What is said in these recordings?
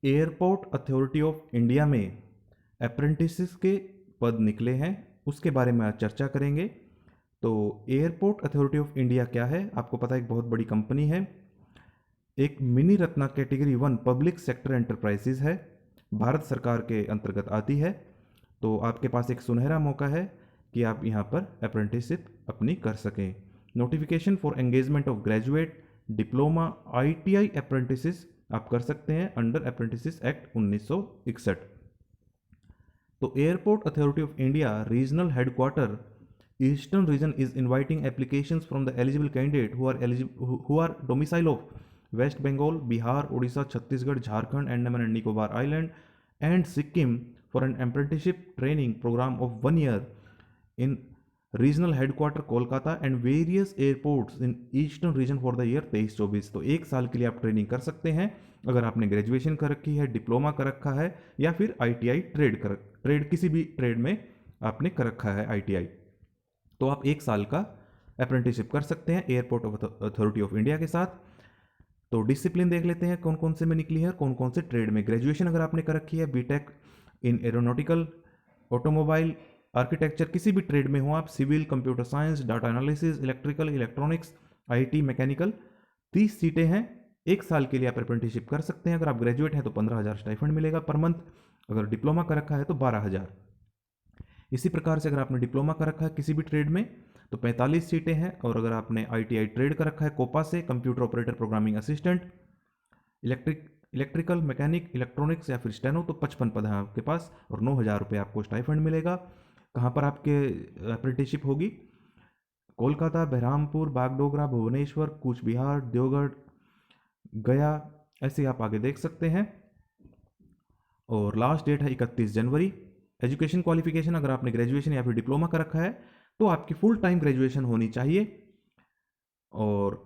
Airport authority of India में apprentices के पद निकले हैं, उसके बारे में आज चर्चा करेंगे। तो एयरपोर्ट अथॉरिटी ऑफ इंडिया क्या है? आपको पता है, एक बहुत बड़ी कंपनी है, एक mini Ratna category 1 public sector enterprises है, भारत सरकार के अंतर्गत आती है। तो आपके पास एक सुनहरा मौका है कि आप यहाँ पर अप्रेंटिसशिप अपनी कर सकें। Notification for engagement of graduate, diploma, ITI apprentices आप कर सकते हैं अंडर अप्रेंटिसेस एक्ट 1961। तो airport authority of India regional headquarter eastern region is inviting applications from the eligible candidate who are domicile of West Bengal, Bihar, Orissa, Chhattisgarh, Jharkhand, Andaman and Nicobar island and Sikkim for an apprenticeship training program of 1 year in regional headquarter Kolkata and various airports in eastern region for the year 23-24। तो एक साल के लिए आप training कर सकते हैं अगर आपने ग्रेजुएशन कर रखी है, डिप्लोमा कर रखा है या फिर आईटीआई ट्रेड किसी भी ट्रेड में आपने कर रखा है आईटीआई, तो आप एक साल का अप्रेंटिसशिप कर सकते हैं एयरपोर्ट अथॉरिटी ऑफ इंडिया के साथ। तो डिसिप्लिन देख लेते हैं कौन कौन से में निकली है और कौन कौन से ट्रेड में। ग्रेजुएशन अगर आपने कर रखी है BTech in aeronautical, automobile, architecture, किसी भी ट्रेड में हो आप, civil, computer science, data analysis, electrical, electronics, IT, mechanical, 30 सीटें हैं। एक साल के लिए आप अप्रेंटिसशिप कर सकते हैं। अगर आप ग्रेजुएट हैं तो 15,000 स्टाइफंड मिलेगा पर मंथ, अगर डिप्लोमा कर रखा है तो 12,000। इसी प्रकार से अगर आपने डिप्लोमा कर रखा है किसी भी ट्रेड में तो 45 सीटें हैं, और अगर आपने आईटीआई ट्रेड कर रखा है कोपा से, computer operator, programming assistant, electrical, mechanic, electronics या फिर स्टेनो, तो 55 पद हैं आपके पास और 9,000 रुपये आपको स्टाइफंड मिलेगा। कहाँ पर आपके अप्रेंटिसशिप होगी? कोलकाता, बहरामपुर, बागडोगरा, भुवनेश्वर, कूच बिहार, देवगढ़, गया, ऐसे आप आगे देख सकते हैं। और लास्ट डेट है 31 जनवरी। एजुकेशन क्वालिफिकेशन, अगर आपने ग्रेजुएशन या फिर डिप्लोमा कर रखा है तो आपकी फुल टाइम ग्रेजुएशन होनी चाहिए और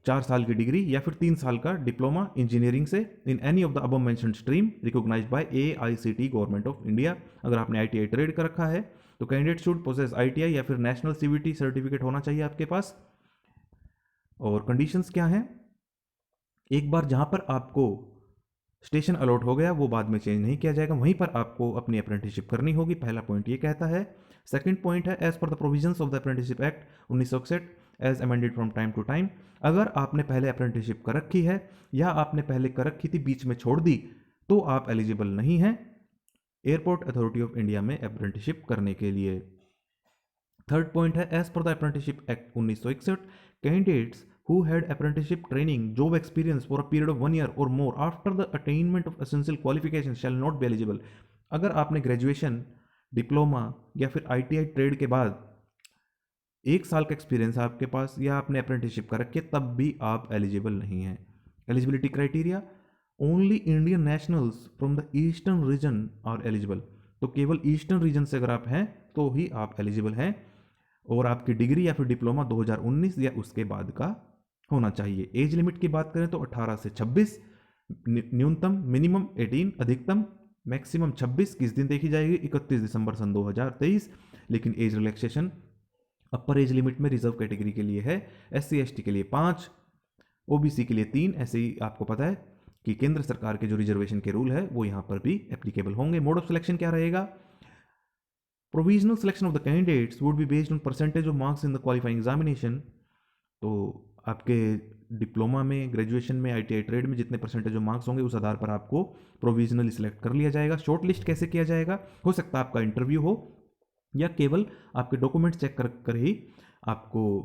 4 साल की डिग्री या फिर 3 साल का डिप्लोमा इंजीनियरिंग से in any of the above mentioned stream recognised by AICTE government of India. अगर आपने आईटीआई ट्रेड कर रखा है तो कैंडिडेट शुड पोसेस आईटीआई या फिर नेशनल सीवीटी सर्टिफिकेट होना चाहिए आपके पास। और कंडीशंस क्या हैं? एक बार जहां पर आपको स्टेशन अलॉट हो गया वो बाद में चेंज नहीं किया जाएगा, वहीं पर आपको अपनी अप्रेंटिसशिप करनी होगी। पहला पॉइंट ये कहता है। सेकंड पॉइंट है as per the provisions of the apprenticeship act 1961 as amended from time to time. अगर आपने पहले अप्रेंटिसशिप कर रखी है या आपने पहले कर रखी थी बीच में छोड़ दी तो आप एलिजिबल नहीं हैं एयरपोर्ट अथॉरिटी ऑफ इंडिया में अप्रेंटिसशिप करने के लिए। थर्ड पॉइंट है as per the apprenticeship act 1961 candidates who had apprenticeship training job experience for a period of 1 year or more after the attainment of essential qualifications shall not be eligible। अगर आपने graduation, diploma या फिर ITI trade के बाद 1 साल का experience है आपके पास या आपने अप्रेंटिसशिप कर रखी है तब भी आप एलिजिबल नहीं हैं। Eligibility criteria, only Indian nationals from the eastern region are eligible. तो केवल ईस्टर्न रीजन से अगर आप हैं तो ही आप एलिजिबल हैं और आपकी डिग्री या फिर डिप्लोमा 2019 या उसके बाद का होना चाहिए। एज लिमिट की बात करें तो 18 से 26, न्यूनतम मिनिमम 18, अधिकतम मैक्सिमम 26 किस दिन देखी जाएगी? 31 दिसंबर सन 2023। लेकिन एज रिलैक्सेशन अपर एज लिमिट में रिजर्व कैटेगरी के लिए है, SC ST के लिए 5, OBC के लिए 3। ऐसे ही आपको पता है कि केंद्र सरकार के जो रिजर्वेशन के रूल है वो यहाँ पर भी एप्लीकेबल होंगे। मोड ऑफ सिलेक्शन क्या रहेगा? Provisional selection of the candidates would be based on percentage of marks in the qualifying examination. तो आपके डिप्लोमा में, ग्रेजुएशन में, आईटीआई ट्रेड में जितने परसेंटेज ऑफ मार्क्स होंगे उस आधार पर आपको प्रोविजनली सिलेक्ट कर लिया जाएगा। शॉर्ट लिस्ट कैसे किया जाएगा? हो सकता है आपका इंटरव्यू हो या केवल आपके डॉक्यूमेंट चेक कर ही आपको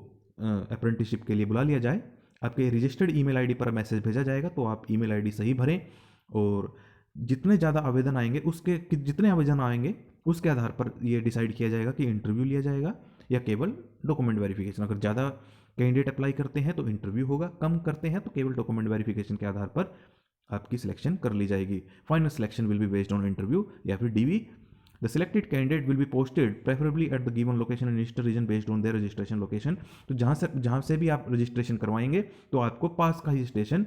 अप्रेंटिसशिप के लिए बुला लिया जाए। आपके रजिस्टर्ड ईमेल आईडी पर मैसेज भेजा जाएगा तो आप ईमेल आईडी सही भरें और जितने ज़्यादा आवेदन आएंगे जितने आवेदन आएंगे उसके आधार पर यह डिसाइड किया जाएगा कि इंटरव्यू लिया जाएगा या केवल डॉक्यूमेंट वेरिफिकेशन। अगर ज़्यादा कैंडिडेट अप्लाई करते हैं तो इंटरव्यू होगा, कम करते हैं तो केवल डॉक्यूमेंट वेरिफिकेशन के आधार पर आपकी सिलेक्शन कर ली जाएगी। Final selection will be based on interview या फिर DV। The selected candidate will be posted preferably at the given location in eastern region based on their registration location. तो जहाँ से भी आप रजिस्ट्रेशन करवाएंगे तो आपको पास का ही स्टेशन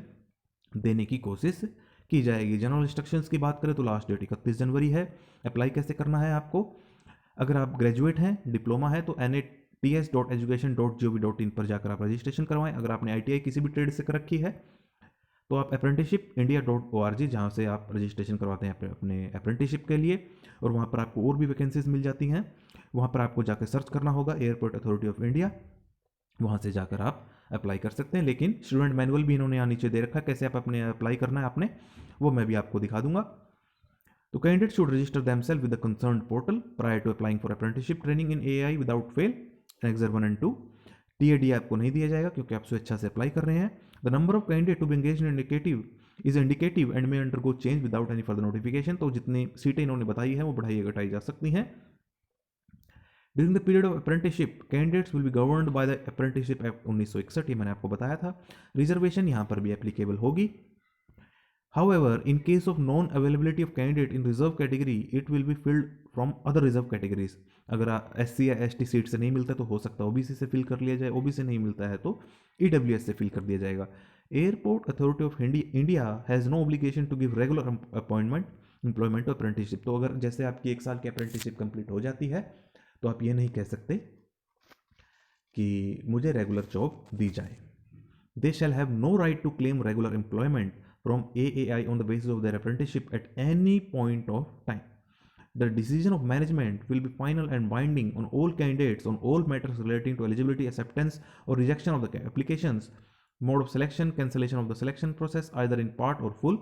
देने की कोशिश की जाएगी। जनरल इंस्ट्रक्शंस की बात करें तो लास्ट डेट 31 जनवरी है। अप्लाई कैसे करना है आपको? अगर आप ग्रेजुएट हैं, डिप्लोमा है तो NATS.education.gov.in पर जाकर आप रजिस्ट्रेशन करवाएं। अगर आपने ITI किसी भी ट्रेड से कर रखी है तो आप apprenticeshipindia.org जहाँ से आप रजिस्ट्रेशन करवाते हैं अपने अप्रेंटिसशिप के लिए, और वहाँ पर आपको और भी वैकेंसीज मिल जाती हैं। वहाँ पर आपको जाकर सर्च करना होगा एयरपोर्ट अथॉरिटी ऑफ इंडिया, वहाँ से जाकर आप अप्लाई कर सकते हैं। लेकिन स्टूडेंट मैनुअल भी इन्होंने यहाँ नीचे दे रखा है, कैसे आप अपने अप्लाई करना है आपने, वो मैं भी आपको दिखा दूंगा। तो candidate should register themselves with the concern portal prior to applying for apprenticeship training in AI without fail annexure 1 and 2। TAD आपको नहीं दिया जाएगा क्योंकि आप स्वेच्छा से अप्लाई कर रहे हैं। The number of candidate to be engaged indicative is indicative and may undergo change without any further notification. तो जितनी सीटें इन्होंने बताई हैं वो बढ़ाई या घटाई जा सकती हैं। During the period of apprenticeship candidates will be governed by the apprenticeship act 1961, ये मैंने आपको बताया था। रिजर्वेशन यहाँ पर भी एप्लीकेबल होगी। However, in case of non-availability of candidate in reserve category, it will be filled from other reserve categories। अगर SC या ST सीट से नहीं मिलता तो हो सकता है OBC से फिल कर लिया जाए, OBC नहीं मिलता है तो EWS से फिल कर दिया जाएगा। Airport authority of India has no obligation to give regular employment to apprenticeship. तो अगर जैसे आपकी 1 साल की अप्रेंटिसशिप कंप्लीट हो जाती है तो आप ये नहीं कह सकते कि मुझे रेगुलर जॉब दी जाए। They shall have no right to claim regular employment from AAI on the basis of their apprenticeship at any point of time. The decision of management will be final and binding on all candidates on all matters relating to eligibility, acceptance or rejection of the applications, mode of selection, cancellation of the selection process either in part or full।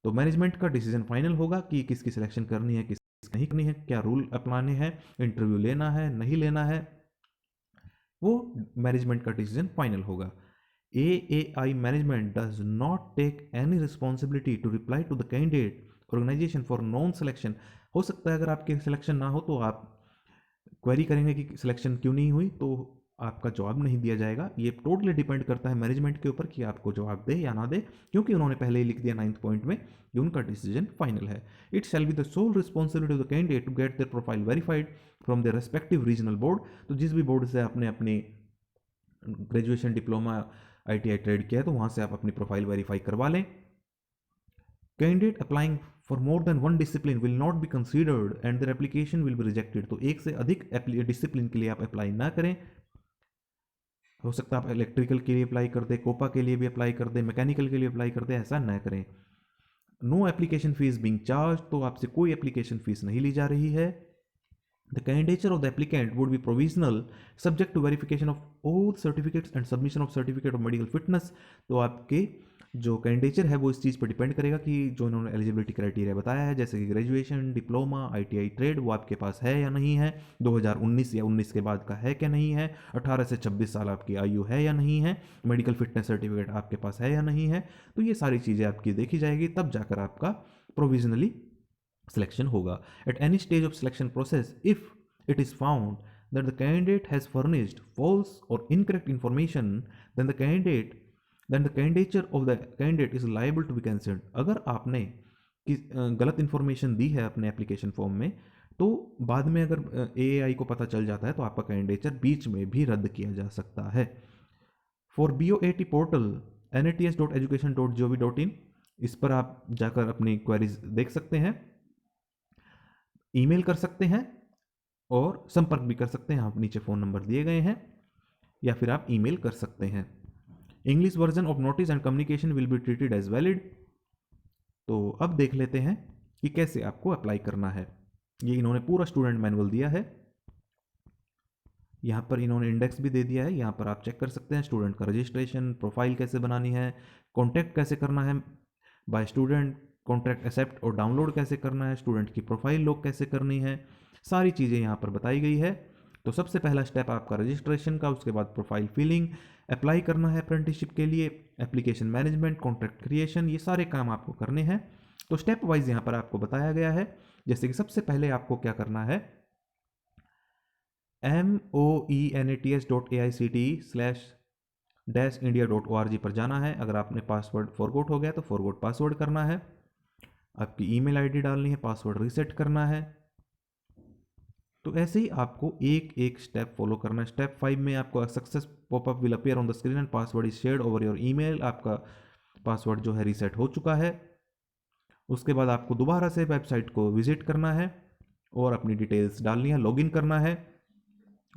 तो management का decision final होगा कि किसकी selection करनी है, किसकी नहीं करनी है, क्या रूल अपनाने हैं, इंटरव्यू लेना है नहीं लेना है, वो मैनेजमेंट का डिसीजन फाइनल होगा। AAI management does not take any responsibility to reply to the candidate organization for non-selection। हो सकता है अगर आपकी सिलेक्शन ना हो तो आप क्वेरी करेंगे कि सिलेक्शन क्यों नहीं हुई, तो आपका जवाब नहीं दिया जाएगा। ये टोटली डिपेंड करता है मैनेजमेंट के ऊपर कि आपको जवाब दे या ना दे, क्योंकि उन्होंने पहले ही लिख दिया 9th पॉइंट में कि उनका डिसीजन फाइनल है। It shall be the sole responsibility of the candidate to get their profile verified from their respective regional board. तो जिस भी बोर्ड से आपने अपनी ग्रेजुएशन, डिप्लोमा, ITI ट्रेड किया है तो वहाँ से आप अपनी प्रोफाइल वेरीफाई करवा लें। Candidate applying for more than 1 discipline will not be considered and their application will be rejected. तो एक से अधिक डिसिप्लिन के लिए आप अप्लाई ना करें। हो सकता है आप इलेक्ट्रिकल के लिए अप्लाई कर दें, कोपा के लिए भी अप्लाई कर दें, मैकेनिकल के लिए अप्लाई कर दें, ऐसा ना करें। No application fees being charge, तो आपसे कोई एप्लीकेशन फीस नहीं ली जा रही है। The candidature of the applicant would be provisional, subject to verification of all certificates and submission of certificate of medical fitness। तो आपके जो कैंडिडेचर है वो इस चीज़ पर डिपेंड करेगा कि जो इन्होंने एलिजिबिलिटी क्राइटेरिया बताया है, जैसे कि ग्रेजुएशन, डिप्लोमा, ITI ट्रेड, वो आपके पास है या नहीं है, 2019 या 19 के बाद का है क्या नहीं है, 18 से 26 साल आपकी आयु है या नहीं है, मेडिकल फिटनेस सर्टिफिकेट आपके पास है या नहीं है। तो ये सारी चीज़ें आपकी देखी जाएगी, तब जाकर आपका प्रोविजनली सिलेक्शन होगा। At any stage of selection process, if it is found that the candidate has furnished false or incorrect information, then the candidature of the candidate is liable to be cancelled। अगर आपने गलत information दी है अपने application form में, तो बाद में अगर AAI को पता चल जाता है तो आपका कैंडिडेचर बीच में भी रद्द किया जा सकता है। फॉर BOAT पोर्टल nats.education.gov.in, इस पर आप जाकर अपनी क्वेरीज देख सकते हैं, ईमेल कर सकते हैं और संपर्क भी कर सकते हैं। आप नीचे फ़ोन नंबर दिए गए हैं, या फिर आप ईमेल कर सकते हैं। English version of notice and communication will be treated as valid. तो अब देख लेते हैं कि कैसे आपको अप्लाई करना है। ये इन्होंने पूरा स्टूडेंट मैनुअल दिया है, यहाँ पर इन्होंने इंडेक्स भी दे दिया है, यहाँ पर आप चेक कर सकते हैं स्टूडेंट का रजिस्ट्रेशन, प्रोफाइल कैसे बनानी है, कॉन्टैक्ट कैसे करना है बाय स्टूडेंट, कॉन्ट्रैक्ट एक्सेप्ट और डाउनलोड कैसे करना है, स्टूडेंट की प्रोफाइल लॉग कैसे करनी है, सारी चीज़ें यहाँ पर बताई गई है। तो सबसे पहला स्टेप आपका रजिस्ट्रेशन का, उसके बाद प्रोफाइल फिलिंग, अप्लाई करना है अप्रेंटिसशिप के लिए, एप्लीकेशन मैनेजमेंट, कॉन्ट्रैक्ट क्रिएशन, ये सारे काम आपको करने हैं। तो स्टेप वाइज यहाँ पर आपको बताया गया है। जैसे कि सबसे पहले आपको क्या करना है, moenats.aict/india.org पर जाना है। अगर आपने पासवर्ड फॉरगॉट हो गया तो फॉरगॉट पासवर्ड करना है, आपकी ईमेल आईडी डालनी है, पासवर्ड रीसेट करना है। तो ऐसे ही आपको एक एक स्टेप फॉलो करना है। स्टेप 5 में आपको success popup will appear on the screen and password is shared over your email. आपका पासवर्ड जो है रीसेट हो चुका है। उसके बाद आपको दोबारा से वेबसाइट को विजिट करना है और अपनी डिटेल्स डालनी है, लॉगिन करना है।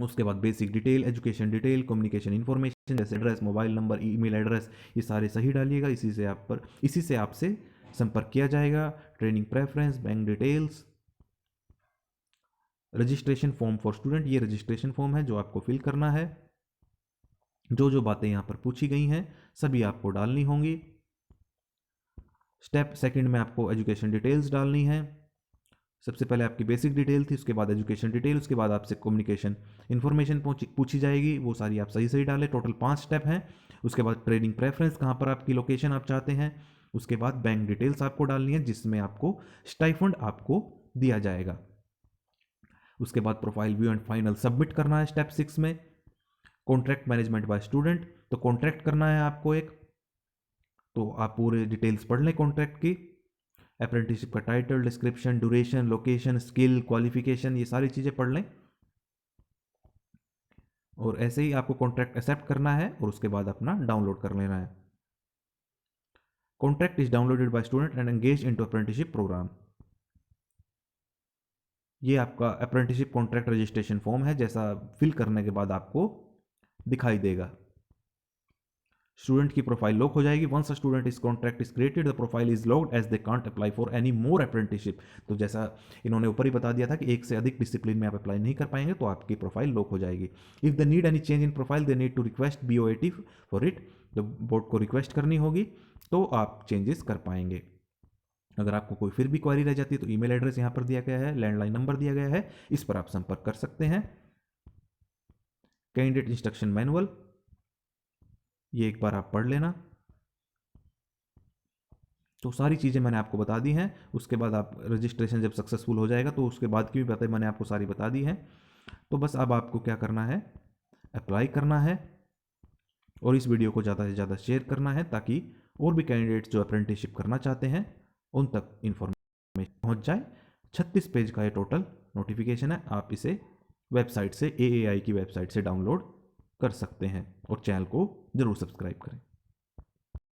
उसके बाद basic detail, education detail, communication information जैसे address, mobile number, email address, ये सारे सही डालिएगा। इसी से आपसे संपर्क किया जाएगा। Training preference, bank details, registration form for student, ये रजिस्ट्रेशन फॉर्म है जो आपको फिल करना है। जो जो बातें यहाँ पर पूछी गई हैं सभी आपको डालनी होंगी। स्टेप सेकंड में आपको एजुकेशन डिटेल्स डालनी है। सबसे पहले आपकी बेसिक डिटेल थी, उसके बाद एजुकेशन डिटेल, उसके बाद आपसे कम्युनिकेशन इन्फॉर्मेशन पूछी जाएगी, वो सारी आप सही सही डालें। टोटल 5 स्टेप हैं। उसके बाद ट्रेनिंग प्रेफरेंस, कहाँ पर आपकी लोकेशन आप चाहते हैं। उसके बाद बैंक डिटेल्स आपको डालनी है जिसमें आपको स्टाइफंड आपको दिया जाएगा। उसके बाद profile view and final submit करना है स्टेप 6 में। कॉन्ट्रैक्ट मैनेजमेंट बाय स्टूडेंट, तो कॉन्ट्रैक्ट करना है आपको एक, तो आप पूरे डिटेल्स पढ़ लें कॉन्ट्रैक्ट की। अप्रेंटिसशिप का title, description, duration, location, skill, qualification, ये सारी चीज़ें पढ़ लें। और ऐसे ही आपको कॉन्ट्रैक्ट एक्सेप्ट करना है और उसके बाद अपना डाउनलोड कर लेना है। Contract is downloaded by student and engage into apprenticeship programme. ये आपका अप्रेंटिसशिप कॉन्ट्रैक्ट रजिस्ट्रेशन फॉर्म है, जैसा फिल करने के बाद आपको दिखाई देगा। स्टूडेंट की प्रोफाइल लॉक हो जाएगी। Once a student is contract is created the profile is locked as they can't apply for any more apprenticeship. तो जैसा इन्होंने ऊपर ही बता दिया था कि एक से अधिक डिसिप्लिन में आप अप्लाई नहीं कर पाएंगे तो आपकी प्रोफाइल लॉक हो जाएगी। If the need any change in profile they need to request BOAT for it, तो बोर्ड को रिक्वेस्ट करनी होगी तो आप चेंजेस कर पाएंगे। अगर आपको कोई फिर भी क्वेरी रह जाती है तो ईमेल एड्रेस यहाँ पर दिया गया है, लैंडलाइन नंबर दिया गया है, इस पर आप संपर्क कर सकते हैं। कैंडिडेट इंस्ट्रक्शन मैनुअल, ये एक बार आप पढ़ लेना। तो सारी चीज़ें मैंने आपको बता दी हैं। उसके बाद आप रजिस्ट्रेशन जब सक्सेसफुल हो जाएगा तो उसके बाद की भी बातें मैंने आपको सारी बता दी हैं। तो बस अब आपको क्या करना है, अप्लाई करना है और इस वीडियो को ज़्यादा से ज़्यादा शेयर करना है ताकि और भी कैंडिडेट्स जो अप्रेंटिसशिप करना चाहते हैं उन तक इन्फॉर्मेशन पहुंच जाए। 36 पेज का ये टोटल नोटिफिकेशन है। आप इसे वेबसाइट से AAI की वेबसाइट से डाउनलोड कर सकते हैं और चैनल को ज़रूर सब्सक्राइब करें।